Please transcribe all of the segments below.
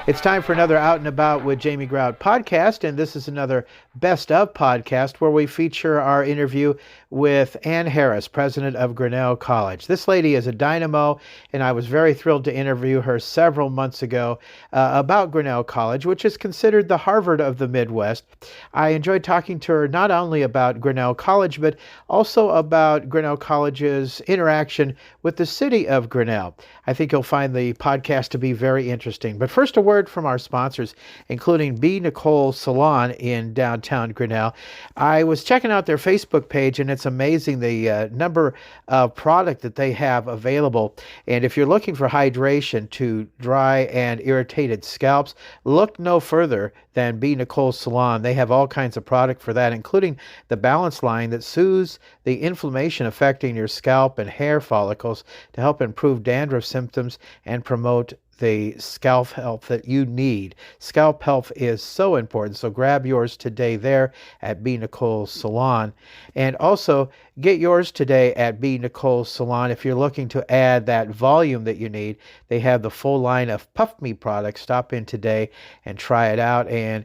It's time for another Out and About with Jamie Grout podcast, and this is another Best of podcast where we feature our interview with Ann Harris, president of Grinnell College. This lady is a dynamo, and I was very thrilled to interview her several months ago about Grinnell College, which is considered the Harvard of the Midwest. I enjoyed talking to her not only about Grinnell College, but also about Grinnell College's interaction with the city of Grinnell. I think you'll find the podcast to be very interesting. But first, a word from our sponsors, including B. Nicole Salon in downtown Grinnell. I was checking out their Facebook page, and it's amazing the number of product that they have available. And if you're looking for hydration to dry and irritated scalps, look no further than B. Nicole Salon. They have all kinds of product for that, including the Balance line that soothes the inflammation affecting your scalp and hair follicles to help improve dandruff symptoms and promote the scalp health that you need. Scalp health is so important, so grab yours today there at B. Nicole Salon. And also get yours today at B. Nicole Salon if you're looking to add that volume that you need. They have the full line of Puff Me products. Stop in today and try it out, and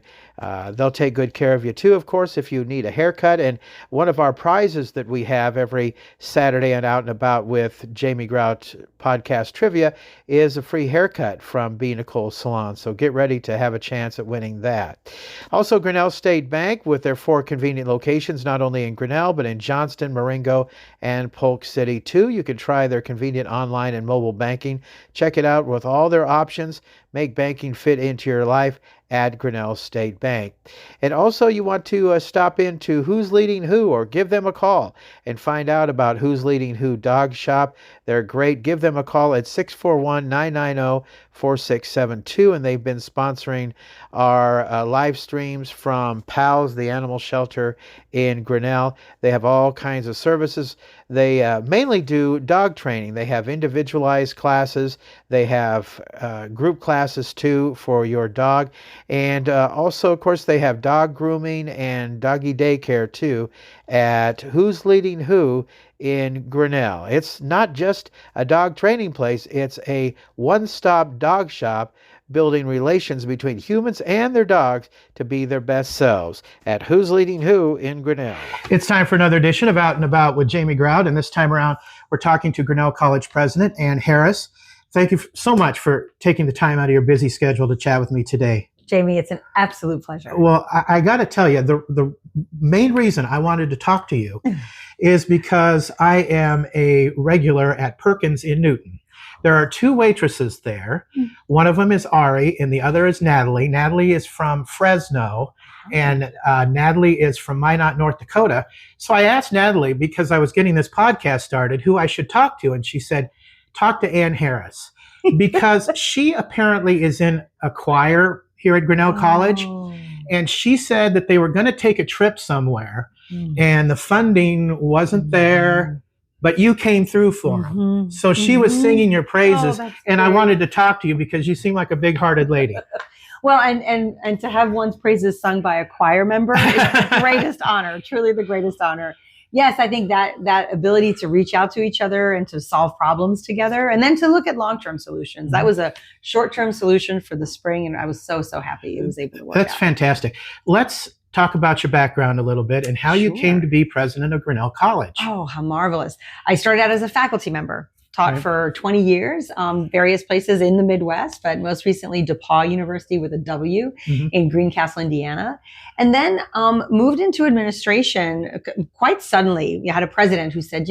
they'll take good care of you too, of course, if you need a haircut. And one of our prizes that we have every Saturday on Out and About with Jamie Grout podcast trivia is a free haircut from B. Nicole Salon. So get ready to have a chance at winning that. Also, Grinnell State Bank with their 4 convenient locations, not only in Grinnell, but in Johnston, Marengo, and Polk City too. You can try their convenient online and mobile banking. Check it out with all their options. Make banking fit into your life at Grinnell State Bank. And also you want to stop into Who's Leading Who, or give them a call and find out about Who's Leading Who Dog Shop. They're great. Give them a call at 641-990-4672, and they've been sponsoring our live streams from PALS, the animal shelter in Grinnell. They have all kinds of services. They mainly do dog training. They have individualized classes. They have group classes too for your dog. And also, of course, they have dog grooming and doggy daycare too at Who's Leading Who in Grinnell. It's not just a dog training place. It's a one-stop dog shop building relations between humans and their dogs to be their best selves at Who's Leading Who in Grinnell. It's time for another edition of Out and About with Jamie Grout, and this time around we're talking to Grinnell College President Ann Harris. Thank you so much for taking the time out of your busy schedule to chat with me today. Jamie, it's an absolute pleasure. Well, I got to tell you, the main reason I wanted to talk to you is because I am a regular at Perkins in Newton. There are 2 waitresses there. One of them is Ari, and the other is Natalie. Natalie is from Fresno, and Natalie is from Minot, North Dakota. So I asked Natalie, because I was getting this podcast started, who I should talk to, and she said, talk to Ann Harris, because she apparently is in a choir here at Grinnell College, and she said that they were going to take a trip somewhere, and the funding wasn't there, but you came through for them. So she was singing your praises, and I wanted to talk to you because you seem like a big-hearted lady. Well, and to have one's praises sung by a choir member is the greatest honor, truly the greatest honor. Yes, I think that ability to reach out to each other and to solve problems together, and then to look at long-term solutions. That was a short-term solution for the spring, and I was so happy it was able to work out. That's fantastic. Let's talk about your background a little bit and how you came to be president of Grinnell College. Oh, how marvelous. I started out as a faculty member. Taught for 20 years, various places in the Midwest, but most recently DePauw University with a W in Greencastle, Indiana. And then moved into administration quite suddenly. We had a president who said,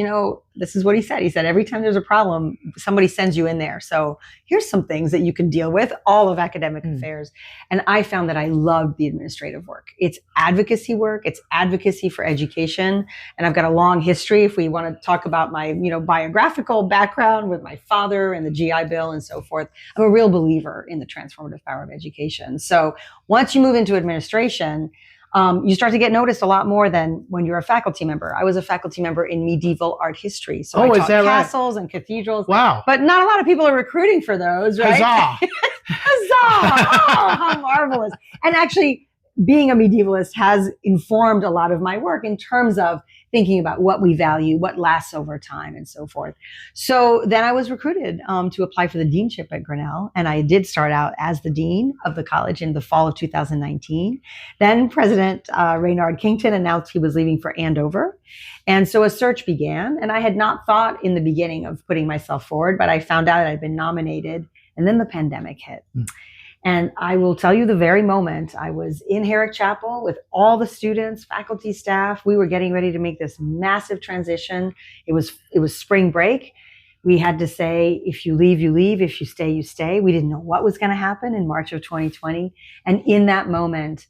this is what he said. He said, every time there's a problem, somebody sends you in there. So here's some things that you can deal with, all of academic affairs. And I found that I loved the administrative work. It's advocacy work. It's advocacy for education. And I've got a long history. If we want to talk about my, biographical background with my father and the GI Bill and so forth, I'm a real believer in the transformative power of education. So once you move into administration, you start to get noticed a lot more than when you're a faculty member. I was a faculty member in medieval art history. So I taught castles and cathedrals. Wow. But not a lot of people are recruiting for those, right? Huzzah! Huzzah! Oh, how marvelous. And actually, being a medievalist has informed a lot of my work in terms of thinking about what we value, what lasts over time, and so forth. So then I was recruited to apply for the deanship at Grinnell, and I did start out as the dean of the college in the fall of 2019. Then President Raynard Kington announced he was leaving for Andover, and so a search began. And I had not thought in the beginning of putting myself forward, but I found out I'd been nominated, and then the pandemic hit. And I will tell you, the very moment I was in Herrick Chapel with all the students, faculty, staff, we were getting ready to make this massive transition. It was spring break. We had to say, if you leave, you leave. If you stay, you stay. We didn't know what was going to happen in March of 2020. And in that moment,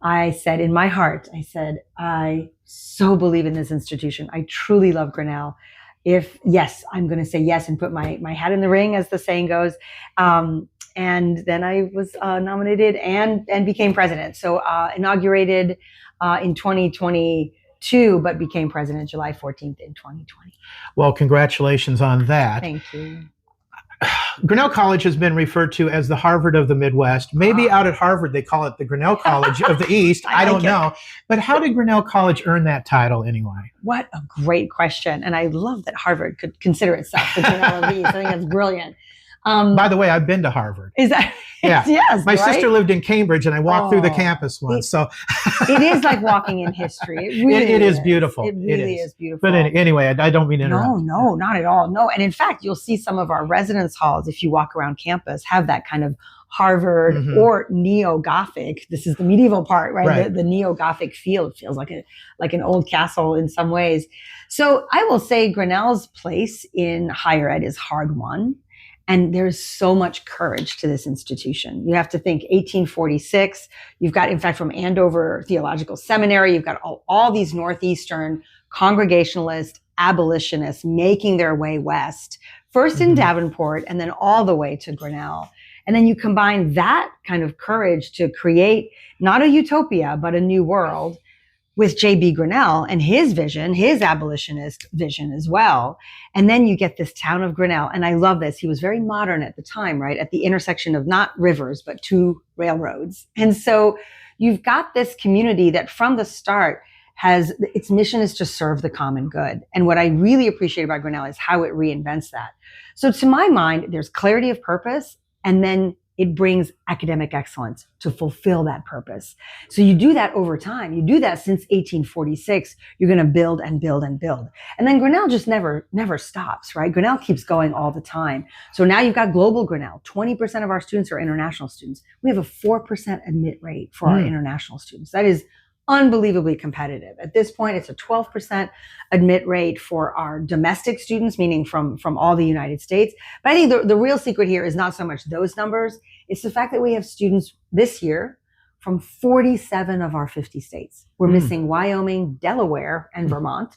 I said, in my heart, I said, I so believe in this institution. I truly love Grinnell. Yes, I'm going to say yes and put my hat in the ring, as the saying goes. And then I was nominated and became president. So inaugurated in 2022, but became president July 14th in 2020. Well, congratulations on that. Thank you. Grinnell College has been referred to as the Harvard of the Midwest. Maybe out at Harvard they call it the Grinnell College of the East. I don't know. But how did Grinnell College earn that title anyway? What a great question. And I love that Harvard could consider itself the Grinnell of the East. I think that's brilliant. By the way, I've been to Harvard. Is that? Yeah. Yes. My sister lived in Cambridge, and I walked through the campus once. So it is like walking in history. It really it is beautiful. It really is beautiful. But anyway, I don't mean to interrupt. No, not at all. No. And in fact, you'll see some of our residence halls, if you walk around campus, have that kind of Harvard or neo-Gothic. This is the medieval part, right? The neo-Gothic feel. It feels like an old castle in some ways. So I will say Grinnell's place in higher ed is hard won. And there's so much courage to this institution. You have to think 1846. You've got, in fact, from Andover Theological Seminary, you've got all these Northeastern Congregationalist abolitionists making their way west, first in Davenport and then all the way to Grinnell. And then you combine that kind of courage to create not a utopia, but a new world with J.B. Grinnell and his vision, his abolitionist vision as well. And then you get this town of Grinnell. And I love this. He was very modern at the time, right? At the intersection of not rivers, but two railroads. And so you've got this community that from the start has, its mission is to serve the common good. And what I really appreciate about Grinnell is how it reinvents that. So to my mind, there's clarity of purpose, and then it brings academic excellence to fulfill that purpose. So you do that over time. You do that since 1846. You're going to build and build and build. And then Grinnell just never stops, right? Grinnell keeps going all the time. So now you've got global Grinnell. 20% of our students are international students. We have a 4% admit rate for our international students. That is unbelievably competitive. At this point, it's a 12% admit rate for our domestic students, meaning from all the United States. But I think the real secret here is not so much those numbers. It's the fact that we have students this year from 47 of our 50 states. We're missing Wyoming, Delaware, and Vermont.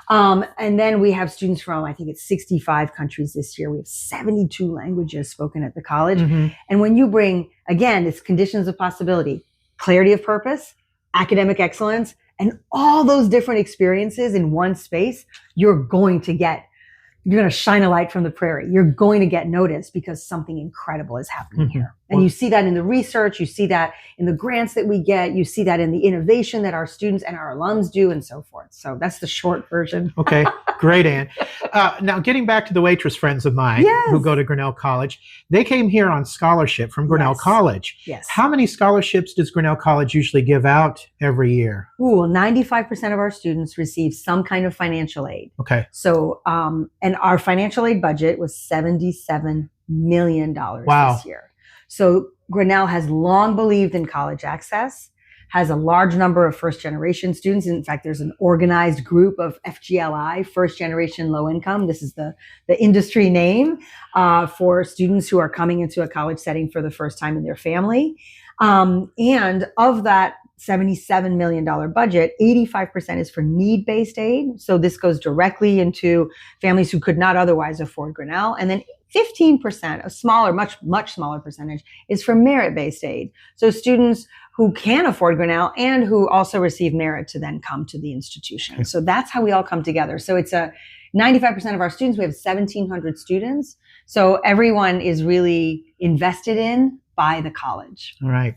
And then we have students from, I think it's 65 countries this year. We have 72 languages spoken at the college. And when you bring, again, it's conditions of possibility, clarity of purpose, academic excellence, and all those different experiences in one space, you're going to shine a light from the prairie. You're going to get noticed because something incredible is happening here. And you see that in the research, you see that in the grants that we get, you see that in the innovation that our students and our alums do, and so forth. So that's the short version. Okay, great, Ann. Now, getting back to the waitress friends of mine who go to Grinnell College, they came here on scholarship from Grinnell College. Yes. How many scholarships does Grinnell College usually give out every year? Well, 95% of our students receive some kind of financial aid. Okay. So, and our financial aid budget was $77 million this year. So Grinnell has long believed in college access, has a large number of first generation students. In fact, there's an organized group of FGLI, first generation low income. This is the industry name for students who are coming into a college setting for the first time in their family. And of that $77 million budget, 85% is for need-based aid. So this goes directly into families who could not otherwise afford Grinnell. And then 15%, a smaller, much smaller percentage, is for merit-based aid. So students who can afford Grinnell and who also receive merit to then come to the institution. So that's how we all come together. So it's 95% of our students. We have 1,700 students. So everyone is really invested in by the college. All right.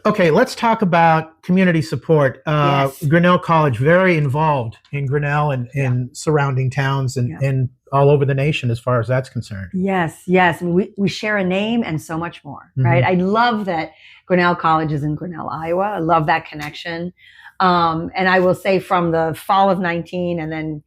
Okay, let's talk about community support. Yes. Grinnell College, very involved in Grinnell and in surrounding towns and all over the nation as far as that's concerned. Yes, yes. We share a name and so much more, right? I love that Grinnell College is in Grinnell, Iowa. I love that connection. And I will say from the fall of 19 and then,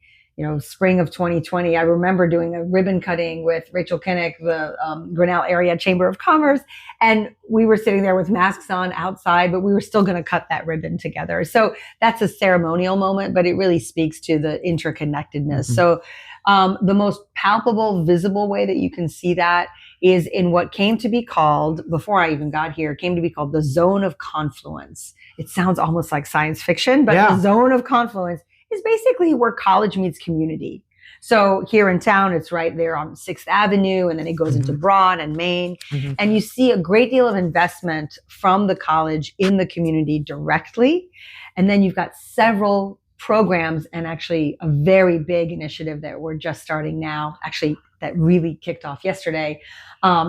spring of 2020, I remember doing a ribbon cutting with Rachel Kinnick, the Grinnell Area Chamber of Commerce. And we were sitting there with masks on outside, but we were still going to cut that ribbon together. So that's a ceremonial moment, but it really speaks to the interconnectedness. So the most palpable, visible way that you can see that is in what came to be called, before I even got here, came to be called the Zone of Confluence. It sounds almost like science fiction, but the Zone of Confluence is basically where college meets community. So here in town, it's right there on 6th Avenue, and then it goes into Broad and Main. And you see a great deal of investment from the college in the community directly. And then you've got several programs and actually a very big initiative that we're just starting now, actually that really kicked off yesterday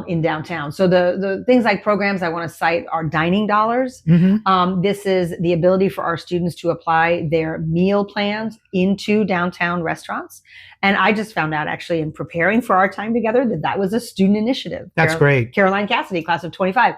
in downtown. So the things like programs I want to cite are dining dollars. This is the ability for our students to apply their meal plans into downtown restaurants. And I just found out actually in preparing for our time together that was a student initiative. That's great. Caroline Cassidy, class of 25,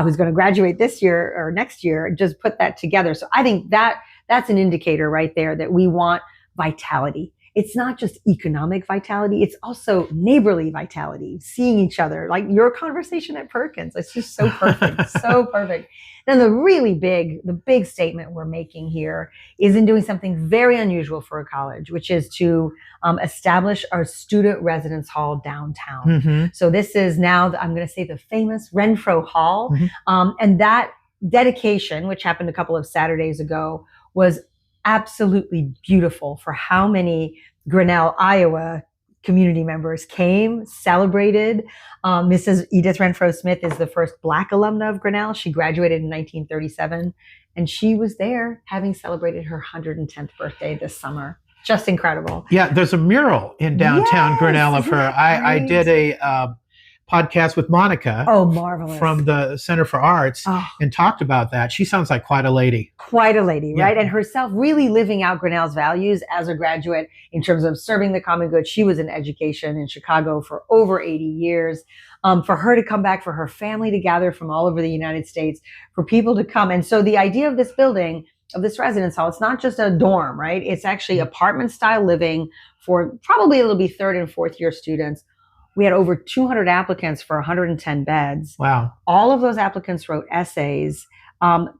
who's going to graduate this year or next year, just put that together. So I think that's an indicator right there that we want vitality. It's not just economic vitality. It's also neighborly vitality, seeing each other, like your conversation at Perkins. It's just so perfect, so perfect. Then the big statement we're making here is in doing something very unusual for a college, which is to establish our student residence hall downtown. So this is now, I'm going to say, the famous Renfro Hall. And that dedication, which happened a couple of Saturdays ago, was absolutely beautiful for how many Grinnell, Iowa community members came, celebrated. Mrs. Edith Renfro Smith is the first Black alumna of Grinnell. She graduated in 1937, and she was there having celebrated her 110th birthday this summer. Just incredible. Yeah, there's a mural in downtown Grinnell of her. I did a podcast with Monica. Oh, marvelous. From the Center for Arts and talked about that. She sounds like quite a lady. Quite a lady, right? And herself really living out Grinnell's values as a graduate in terms of serving the common good. She was in education in Chicago for over 80 years. For her to come back, for her family to gather from all over the United States, for people to come. And so the idea of this building, of this residence hall, it's not just a dorm, right? It's actually apartment style living for probably it'll be third and fourth year students. We had over 200 applicants for 110 beds. Wow. All of those applicants wrote essays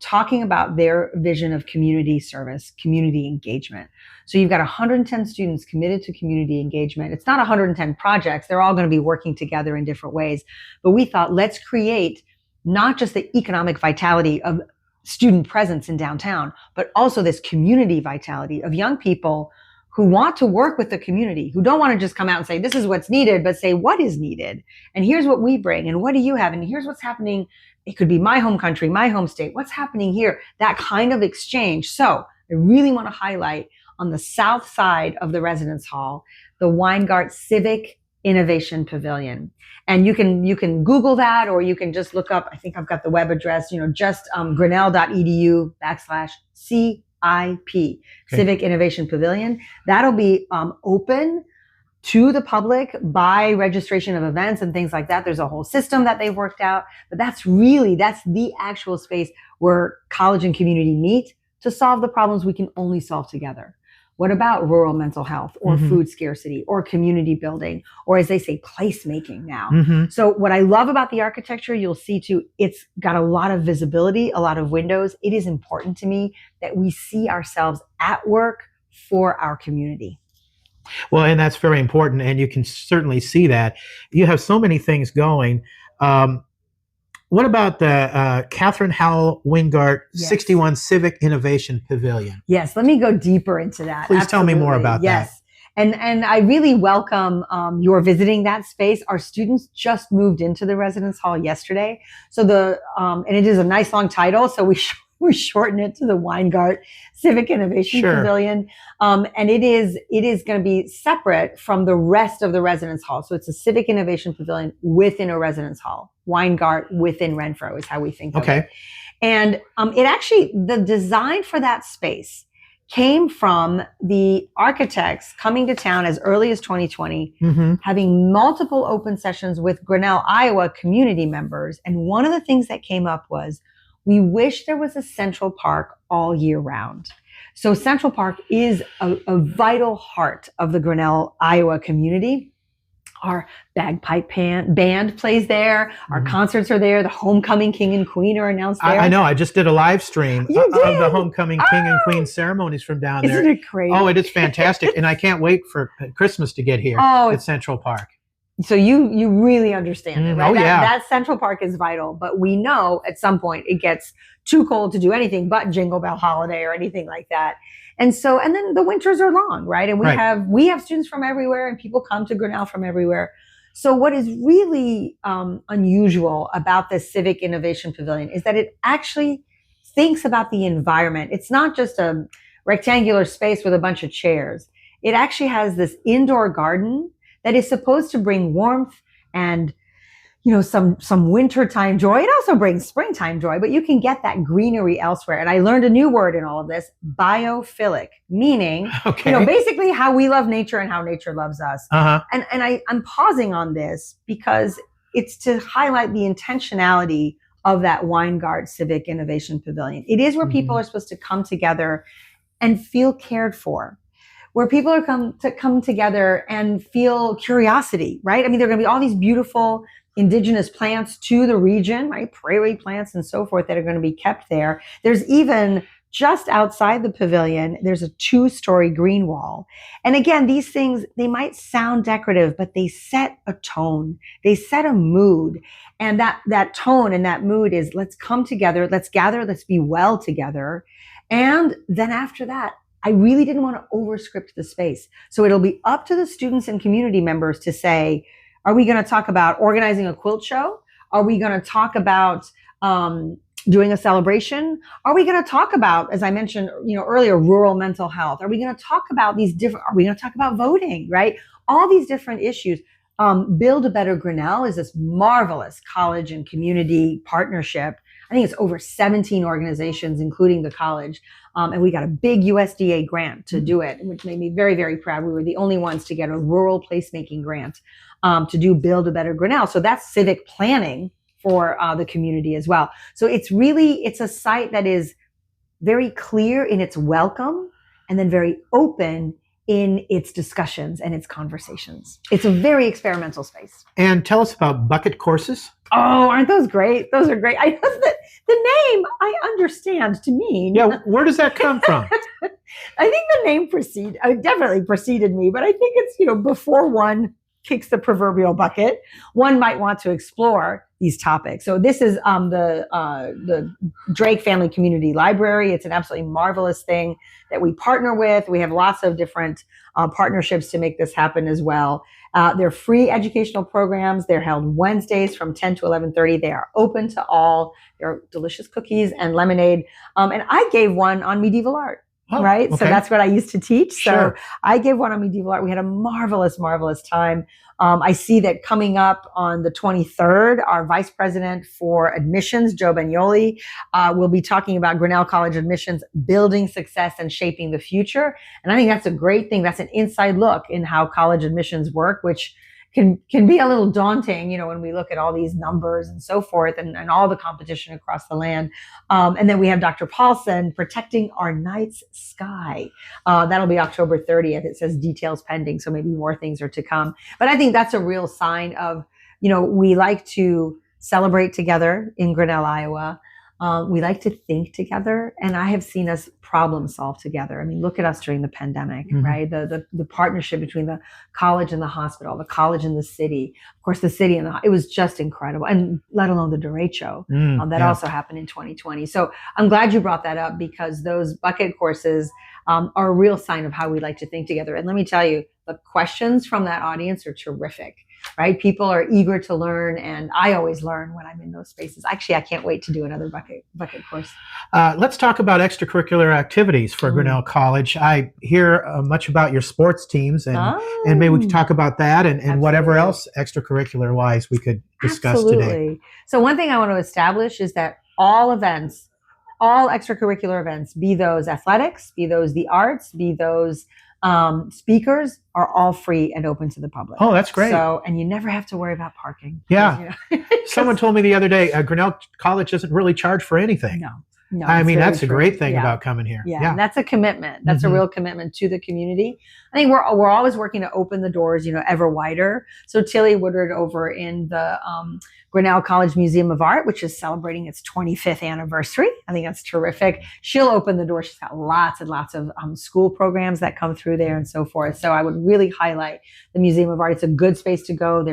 talking about their vision of community service, community engagement. So you've got 110 students committed to community engagement. It's not 110 projects. They're all going to be working together in different ways. But we thought, let's create not just the economic vitality of student presence in downtown, but also this community vitality of young people who want to work with the community, who don't want to just come out and say, this is what's needed, but say, what is needed? And here's what we bring. And what do you have? And here's what's happening. It could be my home country, my home state. What's happening here? That kind of exchange. So I really want to highlight on the south side of the residence hall, the Weingart Civic Innovation Pavilion. And you can Google that, or you can just look up, I think I've got the web address, just grinnell.edu/CIP, Civic Innovation Pavilion. That'll be open to the public by registration of events and things like that. There's a whole system that they've worked out, but that's the actual space where college and community meet to solve the problems we can only solve together. What about rural mental health or food scarcity or community building, or as they say, placemaking now? So what I love about the architecture, you'll see too, it's got a lot of visibility, a lot of windows. It is important to me that we see ourselves at work for our community. Well, and that's very important. And you can certainly see that. You have so many things going. What about the Catherine Howell Weingart 61 Civic Innovation Pavilion? Yes, let me go deeper into that. Please tell me more about that. And I really welcome your visiting that space. Our students just moved into the residence hall yesterday. So and it is a nice long title, so we shorten it to the Weingart Civic Innovation Pavilion. And it is going to be separate from the rest of the residence hall. So it's a Civic Innovation Pavilion within a residence hall. Weingart within Renfro is how we think of it. And it actually, the design for that space came from the architects coming to town as early as 2020, having multiple open sessions with Grinnell, Iowa community members. And one of the things that came up was, we wish there was a Central Park all year round. So Central Park is a vital heart of the Grinnell, Iowa community. Our bagpipe band plays there. Our concerts are there. The Homecoming King and Queen are announced there. I know. I just did a live stream of the Homecoming King and Queen ceremonies from down there. Isn't it crazy? Oh, it is fantastic. And I can't wait for Christmas to get here at Central Park. So you really understand it, right? Oh, yeah. That Central Park is vital. But we know at some point it gets too cold to do anything but Jingle Bell Holiday or anything like that. And then the winters are long, right? And we have students from everywhere, and people come to Grinnell from everywhere. So what is really unusual about this Civic Innovation Pavilion is that it actually thinks about the environment. It's not just a rectangular space with a bunch of chairs. It actually has this indoor garden that is supposed to bring warmth and, some wintertime joy. It also brings springtime joy, but you can get that greenery elsewhere. And I learned a new word in all of this, biophilic, meaning, basically how we love nature and how nature loves us. And I'm pausing on this because it's to highlight the intentionality of that Weingart Civic Innovation Pavilion. It is where people are supposed to come together and feel cared for, where people are come together and feel curiosity, right? I mean, there are going to be all these beautiful indigenous plants to the region, right? Prairie plants and so forth that are going to be kept there. There's even just outside the pavilion, there's a 2-story green wall. And again, these things, they might sound decorative, but they set a tone. They set a mood. And that tone and that mood is, let's come together, let's gather, let's be well together. And then after that, I really didn't want to overscript the space. So it'll be up to the students and community members to say, are we going to talk about organizing a quilt show? Are we going to talk about doing a celebration? Are we going to talk about, as I mentioned, earlier, rural mental health? Are we going to talk about are we going to talk about voting, right? All these different issues. Build a Better Grinnell is this marvelous college and community partnership. I think it's over 17 organizations, including the college. And we got a big USDA grant to do it, which made me very, very proud. We were the only ones to get a rural placemaking grant to do Build a Better Grinnell. So that's civic planning for the community as well. So it's a site that is very clear in its welcome and then very open in its discussions and its conversations. It's a very experimental space. And tell us about bucket courses. Oh, aren't those great? Those are great. I know that the name I understand to mean. Yeah, where does that come from? I think the name definitely preceded me, but I think it's, before one kicks the proverbial bucket, one might want to explore these topics. So this is the Drake Family Community Library. It's an absolutely marvelous thing that we partner with. We have lots of different partnerships to make this happen as well. They're free educational programs. They're held Wednesdays from 10 to 11:30. They are open to all. There are delicious cookies and lemonade. And I gave one on medieval art. Oh, right. Okay. So that's what I used to teach. Sure. So I gave one on medieval art. We had a marvelous, marvelous time. I see that coming up on the 23rd, our Vice President for Admissions, Joe Bagnoli, will be talking about Grinnell College admissions, building success and shaping the future. And I think that's a great thing. That's an inside look in how college admissions work, which can be a little daunting, when we look at all these numbers and so forth and all the competition across the land. And then we have Dr. Paulson, Protecting Our Night's Sky. That'll be October 30th. It says details pending, so maybe more things are to come. But I think that's a real sign of, we like to celebrate together in Grinnell, Iowa. We like to think together, and I have seen us problem solve together. I mean, look at us during the pandemic, right? The partnership between the college and the hospital, the college and the city, of course, the city and it was just incredible. And let alone the derecho that also happened in 2020. So I'm glad you brought that up, because those bucket courses are a real sign of how we like to think together. And let me tell you, the questions from that audience are terrific. Right? People are eager to learn, and I always learn when I'm in those spaces. Actually, I can't wait to do another bucket course. Let's talk about extracurricular activities for Grinnell College. I hear much about your sports teams, and maybe we could talk about that and whatever else extracurricular wise we could discuss today. So one thing I want to establish is that all events all extracurricular events, be those athletics, be those the arts, be those speakers, are all free and open to the public. Oh, that's great. So, and you never have to worry about parking. Yeah. Someone told me the other day, Grinnell College doesn't really charge for anything. No, I mean, that's a great thing about coming here. Yeah. And that's a commitment. That's a real commitment to the community. I think we're always working to open the doors, ever wider. So Tilly Woodard over in the Grinnell College Museum of Art, which is celebrating its 25th anniversary. I think that's terrific. She'll open the door. She's got lots and lots of school programs that come through there and so forth. So I would really highlight the Museum of Art. It's a good space to go.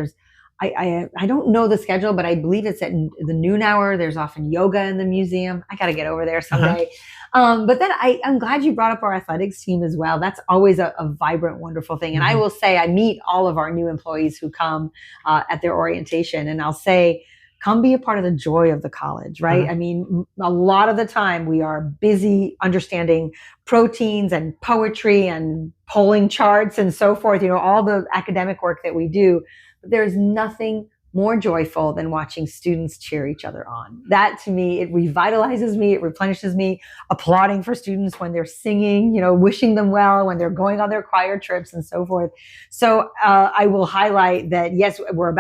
I don't know the schedule, but I believe it's at the noon hour. There's often yoga in the museum. I got to get over there someday. But then I'm glad you brought up our athletics team as well. That's always a vibrant, wonderful thing. And I will say, I meet all of our new employees who come at their orientation, and I'll say, come be a part of the joy of the college, right? I mean, a lot of the time we are busy understanding proteins and poetry and polling charts and so forth, all the academic work that we do. But there's nothing more joyful than watching students cheer each other on. That, to me, it revitalizes me, it replenishes me, applauding for students when they're singing, wishing them well, when they're going on their choir trips and so forth. So I will highlight that, yes, we're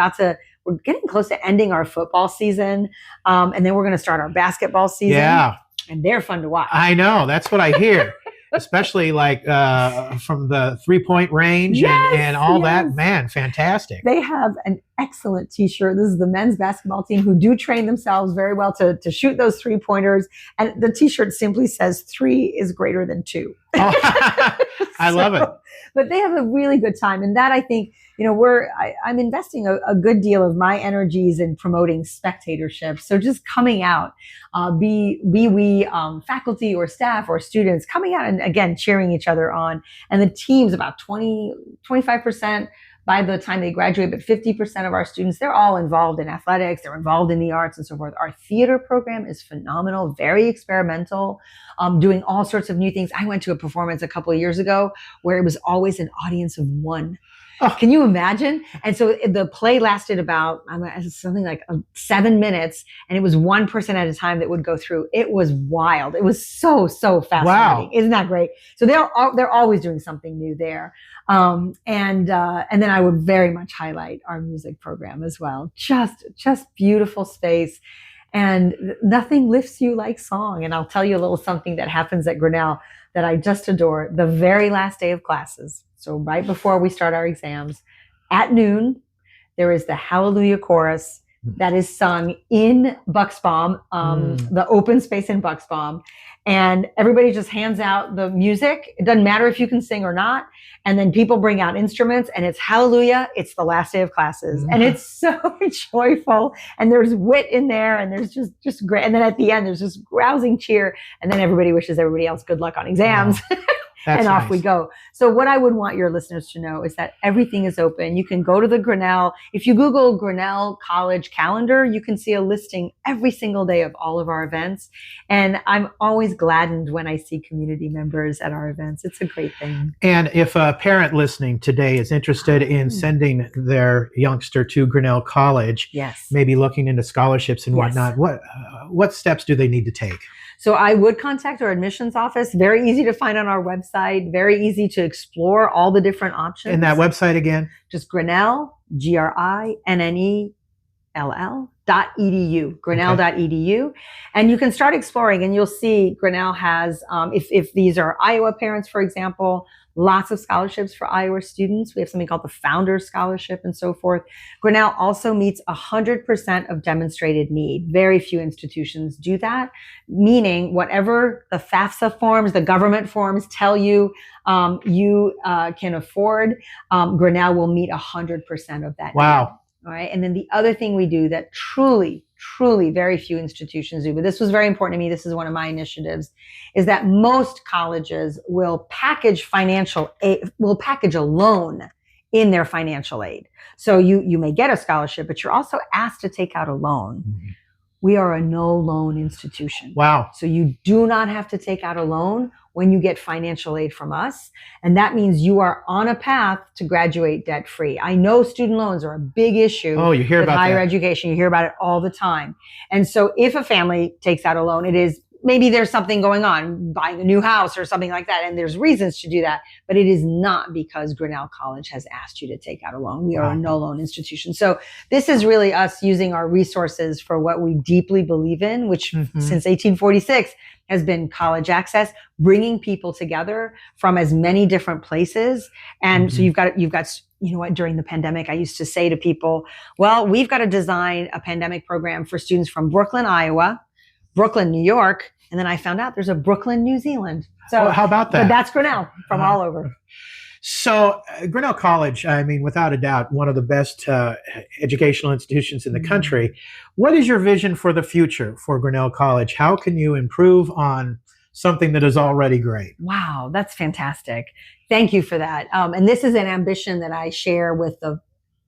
getting close to ending our football season. And then we're going to start our basketball season. Yeah. And they're fun to watch. I know. That's what I hear. Especially like from the 3-point range and all that. Man, fantastic. They have an excellent t-shirt. This is the men's basketball team who do train themselves very well to shoot those 3-pointers. And the t-shirt simply says 3 is greater than 2. I love it. But they have a really good time. And that, I think, I'm investing a good deal of my energies in promoting spectatorship. So just coming out, be we faculty or staff or students coming out and, again, cheering each other on. And the team's about 25% by the time they graduate, but 50% of our students, they're all involved in athletics, they're involved in the arts and so forth. Our theater program is phenomenal, very experimental, doing all sorts of new things. I went to a performance a couple of years ago where it was always an audience of one. Oh. Can you imagine? And so the play lasted about something like 7 minutes, and it was one person at a time that would go through. It was wild. It was so fascinating. Wow. Isn't that great? So they're always doing something new there. And then I would very much highlight our music program as well. Just beautiful space. And nothing lifts you like song. And I'll tell you a little something that happens at Grinnell that I just adore. The very last day of classes, so right before we start our exams, at noon, there is the Hallelujah Chorus that is sung in Bucksbaum, the open space in Bucksbaum. And everybody just hands out the music. It doesn't matter if you can sing or not. And then people bring out instruments, and it's hallelujah. It's the last day of classes. And it's so joyful. And there's wit in there, and there's just great. And then at the end, there's this rousing cheer. And then everybody wishes everybody else good luck on exams. Wow. And off nice. We go. So what I would want your listeners to know is that everything is open. You can go to the Grinnell. If you Google Grinnell College calendar, you can see a listing every single day of all of our events. And I'm always gladdened when I see community members at our events. It's a great thing. And if a parent listening today is interested in sending their youngster to Grinnell College, yes, maybe looking into scholarships and whatnot, what steps do they need to take? So I would contact our admissions office. Very easy to find on our website. Very easy to explore all the different options. And that website again? Just Grinnell, GRINNELL.edu, Grinnell.edu. And you can start exploring, and you'll see Grinnell has, if these are Iowa parents, for example, lots of scholarships for Iowa students. We have something called the Founders Scholarship and so forth. Grinnell also meets 100% of demonstrated need. Very few institutions do that, meaning whatever the FAFSA forms, the government forms tell you you can afford, Grinnell will meet 100% of that. Wow. Need. All right. And then the other thing we do that truly very few institutions do, but this was very important to me, this is one of my initiatives, is that most colleges will package financial aid, will package a loan in their financial aid. So you may get a scholarship, but you're also asked to take out a loan. Mm-hmm. We are a no loan institution. Wow. So you do not have to take out a loan when you get financial aid from us. And that means you are on a path to graduate debt free. I know student loans are a big issue. Oh, you hear about higher education. You hear about it all the time. And so if a family takes out a loan, it is maybe there's something going on, buying a new house or something like that, and there's reasons to do that, but it is not because Grinnell College has asked you to take out a loan. We are a no loan institution. So this is really us using our resources for what we deeply believe in, which since 1846 has been college access, bringing people together from as many different places. And so you've got, you know what, during the pandemic, I used to say to people, well, we've got to design a pandemic program for students from Brooklyn, Iowa, Brooklyn, New York. And then I found out there's a Brooklyn, New Zealand. So how about that? But that's Grinnell from all over. So Grinnell College, I mean, without a doubt, one of the best educational institutions in the country. What is your vision for the future for Grinnell College? How can you improve on something that is already great? Wow, that's fantastic. Thank you for that. And this is an ambition that I share with the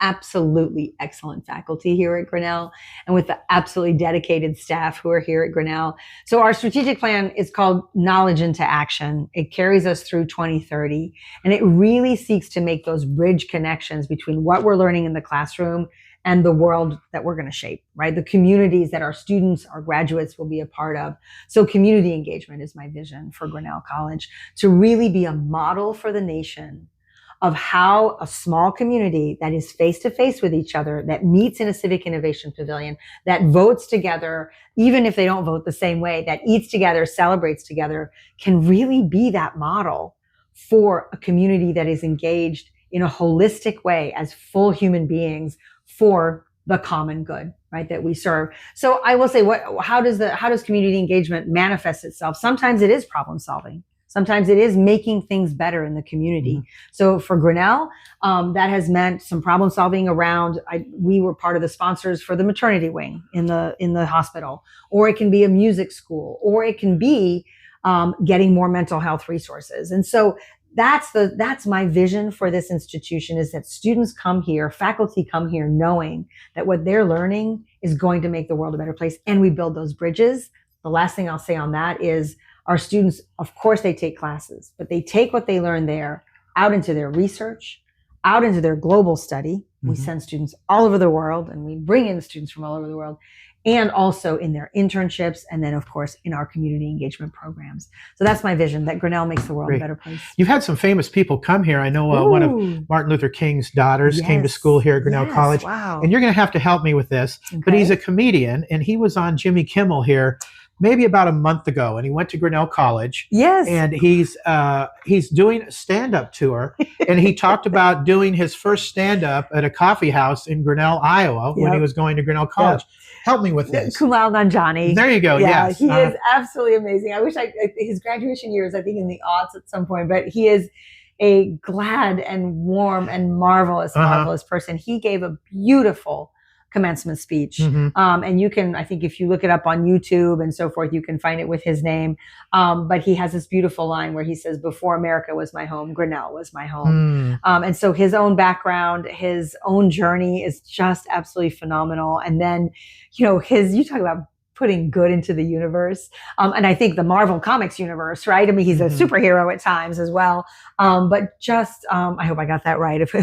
absolutely excellent faculty here at Grinnell and with the absolutely dedicated staff who are here at Grinnell. So our strategic plan is called Knowledge into Action. It carries us through 2030, and it really seeks to make those bridge connections between what we're learning in the classroom and the world that we're going to shape, right? The communities that our students, our graduates will be a part of. So community engagement is my vision for Grinnell College, to really be a model for the nation of how a small community that is face-to-face with each other, that meets in a civic innovation pavilion, that votes together, even if they don't vote the same way, that eats together, celebrates together, can really be that model for a community that is engaged in a holistic way as full human beings for the common good, right, that we serve. So I will say, how does community engagement manifest itself? Sometimes it is problem solving. Sometimes it is making things better in the community. So for Grinnell, that has meant some problem solving around, we were part of the sponsors for the maternity wing in the hospital, or it can be a music school, or it can be getting more mental health resources. And so that's my vision for this institution, is that students come here, faculty come here knowing that what they're learning is going to make the world a better place. And we build those bridges. The last thing I'll say on that is, our students, of course, they take classes, but they take what they learn there out into their research, out into their global study. We send students all over the world, and we bring in students from all over the world, and also in their internships, and then, of course, in our community engagement programs. So that's my vision, that Grinnell makes the world a better place. You've had some famous people come here. I know one of Martin Luther King's daughters came to school here at Grinnell College. Wow. And you're going to have to help me with this, but he's a comedian, and he was on Jimmy Kimmel here maybe about a month ago, and he went to Grinnell College. Yes. And he's doing a stand-up tour, and he talked about doing his first stand-up at a coffee house in Grinnell, Iowa, when he was going to Grinnell College. Help me with this. Kumail Nanjiani. There you go. Yeah, yes. He is absolutely amazing. I wish his graduation year is, I think, in the aughts at some point, but he is a glad and warm and marvelous person. He gave a beautiful commencement speech. And you can, I think if you look it up on YouTube and so forth, you can find it with his name. But he has this beautiful line where he says, "Before America was my home, Grinnell was my home." And so his own background, his own journey is just absolutely phenomenal. And then, you talk about putting good into the universe. And I think the Marvel Comics universe, right? I mean, he's a superhero at times as well. But just, I hope I got that right. If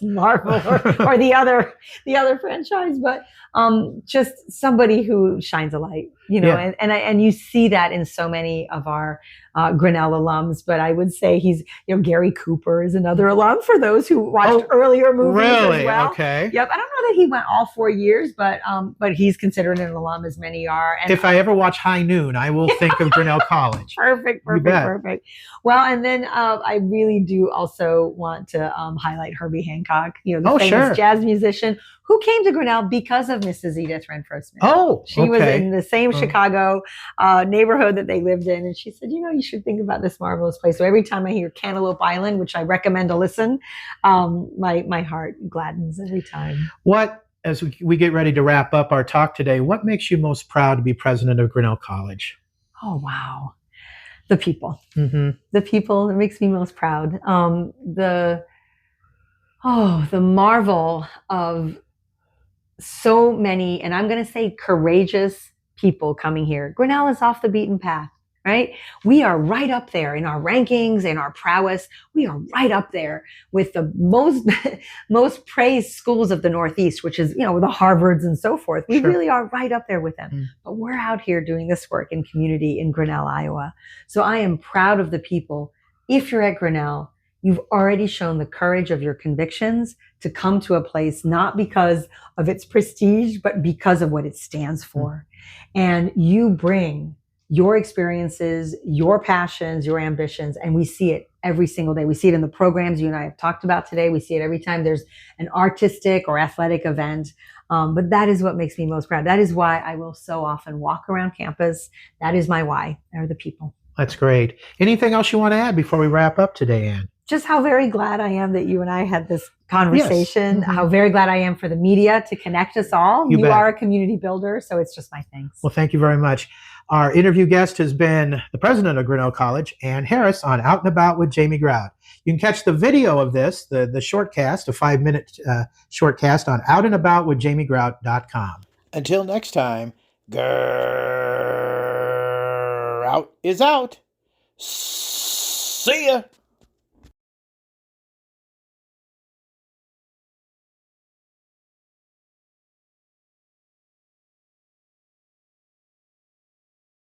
Marvel or the other franchise, but just somebody who shines a light, and you see that in so many of our Grinnell alums. But I would say he's, Gary Cooper is another alum for those who watched earlier movies as well. Okay. Yep. I don't know that he went all 4 years, but he's considered an alum, as many are. And if I ever watch High Noon, I will think of Grinnell College. Perfect. Well, and then I really do also want to highlight Herbie Hancock, the famous jazz musician who came to Grinnell because of Mrs. Edith Renfro Smith. She was in the same Chicago neighborhood that they lived in. And she said, you should think about this marvelous place. So every time I hear Cantaloupe Island, which I recommend to listen, my heart gladdens every time. As we get ready to wrap up our talk today, what makes you most proud to be president of Grinnell College? Oh, wow. The people. The people that makes me most proud. The marvel of so many, and I'm going to say courageous people coming here. Grinnell is off the beaten path. right? We are right up there in our rankings, in our prowess. We are right up there with the most, most praised schools of the Northeast, which is, the Harvards and so forth. We really are right up there with them. But we're out here doing this work in community in Grinnell, Iowa. So I am proud of the people. If you're at Grinnell, you've already shown the courage of your convictions to come to a place, not because of its prestige, but because of what it stands for. And you bring your experiences, your passions, your ambitions, and we see it every single day. We see it in the programs you and I have talked about today. We see it every time there's an artistic or athletic event. But that is what makes me most proud. That is why I will so often walk around campus. That is my why, are the people. That's great. Anything else you want to add before we wrap up today, Ann? Just how very glad I am that you and I had this conversation. Yes. How very glad I am for the media to connect us all. You are a community builder, so it's just my thanks. Well, thank you very much. Our interview guest has been the president of Grinnell College, Ann Harris, on Out and About with Jamie Grout. You can catch the video of this, the shortcast, a 5-minute shortcast on outandaboutwithjamiegrout.com. Until next time, Grout is out. See ya.